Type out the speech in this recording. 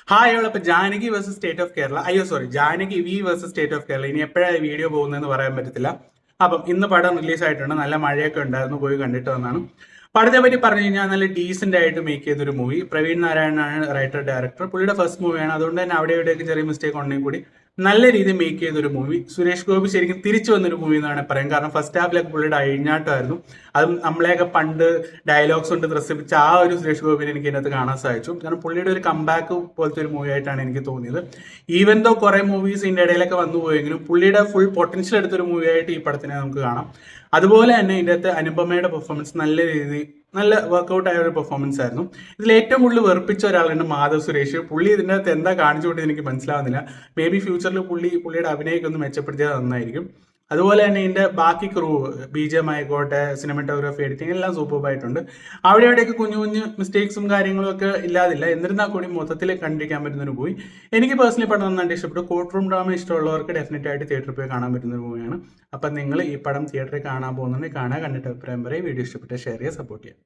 Hi ഇപ്പോൾ Janaki versus state of Kerala Janaki V versus state of Kerala. ഇനി എപ്പോഴാണ് വീഡിയോ പോകുന്നതെന്ന് പറയാൻ പറ്റത്തില്ല. അപ്പം ഇന്ന് പടം റിലീസ് ആയിട്ടുണ്ട്. നല്ല മഴയൊക്കെ ഉണ്ടായിരുന്നു, പോയി കണ്ടിട്ട് വന്നാണ്. പടത്തെ പറ്റി പറഞ്ഞു കഴിഞ്ഞാൽ നല്ല ഡീസെന്റ് ആയിട്ട് മേക്ക് ചെയ്തൊരു മൂവി. പ്രവീൺ നാരായണനാണ് റൈറ്റർ ഡയറക്ടർ. പുള്ളിയുടെ ഫസ്റ്റ് മൂവിയാണ്, അതുകൊണ്ട് തന്നെ അവിടെ ഇവിടെയൊക്കെ ചെറിയ മിസ്റ്റേക്ക് ഉണ്ടെങ്കിൽ കൂടി നല്ല രീതിയിൽ മേക്ക് ചെയ്തൊരു മൂവി. സുരേഷ് ഗോപി ശരിക്കും തിരിച്ചു വന്നൊരു മൂവി എന്നാണ് പറയാം. കാരണം ഫസ്റ്റ് ഹാഫിലൊക്കെ പുള്ളിയുടെ അഴിഞ്ഞാട്ടമായിരുന്നു. അതും നമ്മളെയൊക്കെ പണ്ട് ഡയലോഗ്സ് കൊണ്ട് ത്രസിപ്പിച്ച ആ ഒരു സുരേഷ് ഗോപിനെ എനിക്ക് ഇതിനകത്ത് കാണാൻ സാധിച്ചു. കാരണം പുള്ളിയുടെ ഒരു കംബാക്ക് പോലത്തെ ഒരു മൂവി ആയിട്ടാണ് എനിക്ക് തോന്നിയത്. ഈവൻ ദോ കുറെ മൂവീസ് ഇതിന്റെ ഇടയിലൊക്കെ വന്നു പോയെങ്കിലും പുള്ളിയുടെ ഫുൾ പൊട്ടൻഷ്യൽ എടുത്തൊരു മൂവി ആയിട്ട് ഈ പടത്തിനെ നമുക്ക് കാണാം. അതുപോലെ തന്നെ ഇതിൻ്റെ അകത്ത് അനുപമയുടെ പെർഫോമൻസ് നല്ല വർക്കൗട്ട് ആയ ഒരു പെർഫോമൻസ് ആയിരുന്നു. ഇതിൽ ഏറ്റവും കൂടുതൽ വെറുപ്പിച്ച ഒരാളുണ്ട് മാധവ് സുരേഷ്. പുള്ളി ഇതിൻ്റെ അകത്ത് എന്താ കാണിച്ചുകൊണ്ട് എനിക്ക് മനസ്സിലാവുന്നില്ല. മേ ബി ഫ്യൂച്ചറിൽ പുള്ളിയുടെ അഭിനയമൊക്കെ ഒന്ന് മെച്ചപ്പെടുത്തിയത് നന്നായിരിക്കും. അതുപോലെ തന്നെ ഇതിന്റെ ബാക്കി ക്രൂ, BGM ആയിക്കോട്ടെ, സിനിമാറ്റോഗ്രാഫി, എഡിറ്റിംഗ് എല്ലാം സൂപ്പർബായിട്ടുണ്ട്. അവിടെ ഇവിടെയൊക്കെ കുഞ്ഞു കുഞ്ഞു മിസ്റ്റേക്സും കാര്യങ്ങളും ഒക്കെ ഇല്ലാതില്ല. എന്നിരുന്നാൽ കൂടി മൊത്തത്തിൽ കണ്ടിരിക്കാൻ പറ്റുന്നൊരു മൂവി. എനിക്ക് പേഴ്സണലി പടം നന്നായിട്ട് ഇഷ്ടപ്പെട്ടു. കോർട്ട് റൂം ഡ്രാമ ഇഷ്ടമുള്ളവർക്ക് ഡെഫിനറ്റ് ആയിട്ട് തിയേറ്ററിൽ പോയി കാണാൻ പറ്റുന്ന ഒരു മൂവിയാണ്. അപ്പം നിങ്ങൾ ഈ പടം തിയേറ്ററിൽ കാണാൻ പോകുന്നുണ്ടെങ്കിൽ കാണാൻ, കണ്ടിട്ട് അഭിപ്രായം പറയും. വീഡിയോ ഇഷ്ടപ്പെട്ട് ഷെയർ ചെയ്യുക, സപ്പോർട്ട് ചെയ്യുക.